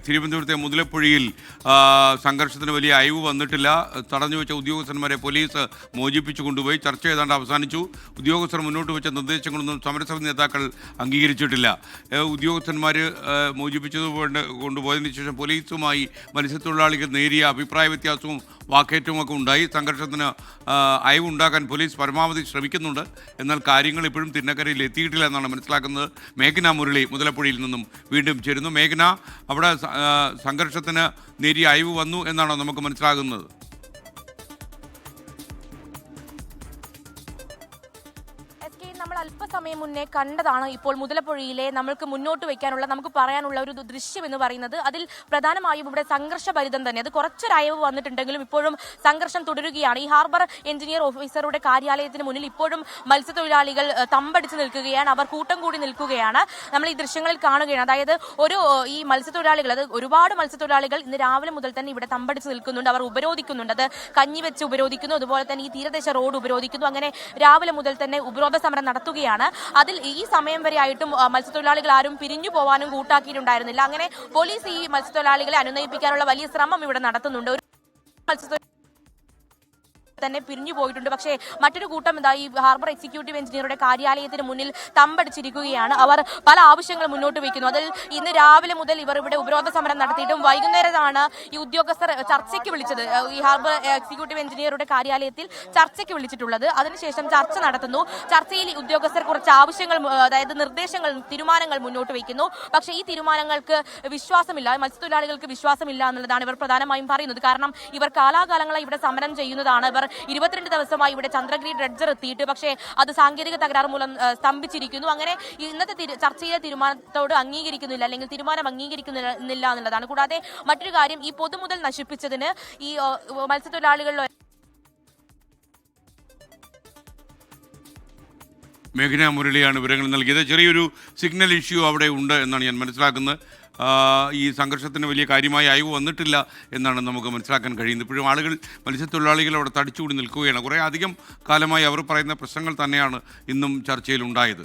തിരുവനന്തപുരത്തെ മുതലപ്പുഴയിൽ സംഘർഷത്തിന് വലിയ അയവ് വന്നിട്ടില്ല. തടഞ്ഞു വെച്ച ഉദ്യോഗസ്ഥന്മാരെ പോലീസ് മോചിപ്പിച്ചു കൊണ്ടുപോയി. ചർച്ച ഏതാണ്ട് അവസാനിച്ചു. ഉദ്യോഗസ്ഥർ മുന്നോട്ട് വെച്ച നിർദ്ദേശങ്ങളൊന്നും സമരസമിതി നേതാക്കൾ അംഗീകരിച്ചിട്ടില്ല. ഉദ്യോഗസ്ഥന്മാർ മോചിപ്പിച്ചത് കൊണ്ടുപോയതിനു ശേഷം പോലീസുമായി മത്സ്യത്തൊഴിലാളികൾ നേരിയ അഭിപ്രായ വ്യത്യാസവും വാക്കേറ്റവുമൊക്കെ ഉണ്ടായി. സംഘർഷത്തിന് അയവുണ്ടാക്കാൻ പോലീസ് പരമാവധി ശ്രമിക്കുന്നുണ്ട്. എന്നാൽ കാര്യങ്ങൾ ഇപ്പോഴും തിന്നക്കരയിൽ എത്തിയിട്ടില്ല എന്നാണ് മനസ്സിലാക്കുന്നത്. മേഘന മുരളി മുതലപ്പുഴയിൽ നിന്നും വീണ്ടും ചേരുന്നു. മേഘന, അവിടെ സംഘർഷത്തിന് നേരിയ അയവ് വന്നു എന്നാണോ നമുക്ക് മനസ്സിലാകുന്നത്? നമ്മൾ അല്പസമയം മുന്നേ കണ്ടതാണ് ഇപ്പോൾ മുതലപ്പുഴയിലെ നമ്മൾക്ക് മുന്നോട്ട് വയ്ക്കാനുള്ള, നമുക്ക് പറയാനുള്ള ഒരു ദൃശ്യം എന്ന് പറയുന്നത്. അതിൽ പ്രധാനമായും ഇവിടെ സംഘർഷഭരിതം തന്നെ. അത് കുറച്ചൊരയവ് വന്നിട്ടുണ്ടെങ്കിലും ഇപ്പോഴും സംഘർഷം തുടരുകയാണ്. ഈ ഹാർബർ എഞ്ചിനീയർ ഓഫീസറുടെ കാര്യാലയത്തിന് മുന്നിൽ ഇപ്പോഴും മത്സ്യത്തൊഴിലാളികൾ തമ്പടിച്ച് നിൽക്കുകയാണ്. അവർ കൂട്ടം കൂടി നിൽക്കുകയാണ്. നമ്മൾ ഈ ദൃശ്യങ്ങളിൽ കാണുകയാണ്. അതായത് ഈ മത്സ്യത്തൊഴിലാളികൾ, അത് ഒരുപാട് മത്സ്യത്തൊഴിലാളികൾ ഇന്ന് രാവിലെ മുതൽ തന്നെ ഇവിടെ തമ്പടിച്ച് നിൽക്കുന്നുണ്ട്. അവർ ഉപരോധിക്കുന്നുണ്ട്. അത് കഞ്ഞി വെച്ച് ഉപരോധിക്കുന്നു, അതുപോലെ തന്നെ ഈ തീരദേശ റോഡ് ഉപരോധിക്കുന്നു. അങ്ങനെ രാവിലെ മുതൽ തന്നെ ഉപരോധ സമരം നടത്തുകയാണ്. അതിൽ ഈ സമയം വരെ ആയിട്ടും മത്സ്യത്തൊഴിലാളികൾ ആരും പിരിഞ്ഞു പോകാനും കൂട്ടാക്കിയിട്ടുണ്ടായിരുന്നില്ല. അങ്ങനെ പോലീസ് ഈ മത്സ്യത്തൊഴിലാളികളെ അനുനയിപ്പിക്കാനുള്ള വലിയ ശ്രമം ഇവിടെ നടത്തുന്നുണ്ട്. ഒരു മത്സ്യത്തൊഴിലാളി തന്നെ പിരിഞ്ഞു പോയിട്ടുണ്ട്. പക്ഷേ മറ്റൊരു കൂട്ടം ഈ ഹാർബർ എക്സിക്യൂട്ടീവ് എഞ്ചിനീയറുടെ കാര്യാലയത്തിന് മുന്നിൽ തമ്പടിച്ചിരിക്കുകയാണ്. അവർ പല ആവശ്യങ്ങൾ മുന്നോട്ട് വയ്ക്കുന്നു. അതിൽ ഇന്ന് രാവിലെ മുതൽ ഇവർ ഇവിടെ ഉപരോധ സമരം നടത്തിയിട്ടും വൈകുന്നേരമാണ് ഈ ഉദ്യോഗസ്ഥർ ചർച്ചയ്ക്ക് വിളിച്ചത്. ഈ ഹാർബർ എക്സിക്യൂട്ടീവ് എഞ്ചിനീയറുടെ കാര്യാലയത്തിൽ ചർച്ചയ്ക്ക് വിളിച്ചിട്ടുള്ളത്. അതിനുശേഷം ചർച്ച നടത്തുന്നു. ചർച്ചയിൽ ഉദ്യോഗസ്ഥർ കുറച്ച് ആവശ്യങ്ങൾ, അതായത് നിർദ്ദേശങ്ങൾ, തീരുമാനങ്ങൾ മുന്നോട്ട് വയ്ക്കുന്നു. പക്ഷേ ഈ തീരുമാനങ്ങൾക്ക് വിശ്വാസമില്ല, മത്സ്യത്തൊഴിലാളികൾക്ക് വിശ്വാസമില്ല എന്നുള്ളതാണ് ഇവർ പ്രധാനമായും പറയുന്നത്. കാരണം ഇവർ കാലാകാലങ്ങളായി ഇവിടെ സമരം ചെയ്യുന്നതാണ്. ഇവർ 22 ദിവസമായി ഇവിടെ ചന്ദ്രഗിരി ഡ്രഡ്ജർ എത്തിയിട്ട്, പക്ഷേ അത് സാങ്കേതിക തകരാറ് മൂലം സ്തംഭിച്ചിരിക്കുന്നു. അങ്ങനെ ഇന്നത്തെ ചർച്ചയിലെ തീരുമാനത്തോട് അംഗീകരിക്കുന്നില്ല, അല്ലെങ്കിൽ തീരുമാനം അംഗീകരിക്കുന്നില്ല എന്നുള്ളതാണ്. കൂടാതെ മറ്റൊരു കാര്യം, ഈ പൊതുമുതൽ നശിപ്പിച്ചതിന് ഈ മത്സ്യത്തൊഴിലാളികളിൽ മേഘന മുരളിയാണ് വിവരങ്ങൾ നൽകിയത്. ചെറിയൊരു സിഗ്നൽ ഇഷ്യൂ അവിടെ ഉണ്ട് എന്നാണ് ഞാൻ മനസ്സിലാക്കുന്നത്. ഈ സംഘർഷത്തിന് വലിയ കാര്യമായ അയവ് വന്നിട്ടില്ല എന്നാണ് നമുക്ക് മനസ്സിലാക്കാൻ കഴിയുന്നത്. ഇപ്പോഴും ആളുകൾ, മത്സ്യത്തൊഴിലാളികൾ അവിടെ തടിച്ചുകൂടി നിൽക്കുകയാണ്. കുറേ അധികം കാലമായി അവർ പറയുന്ന പ്രശ്നങ്ങൾ തന്നെയാണ് ഇന്നും ചർച്ചയിലുണ്ടായത്.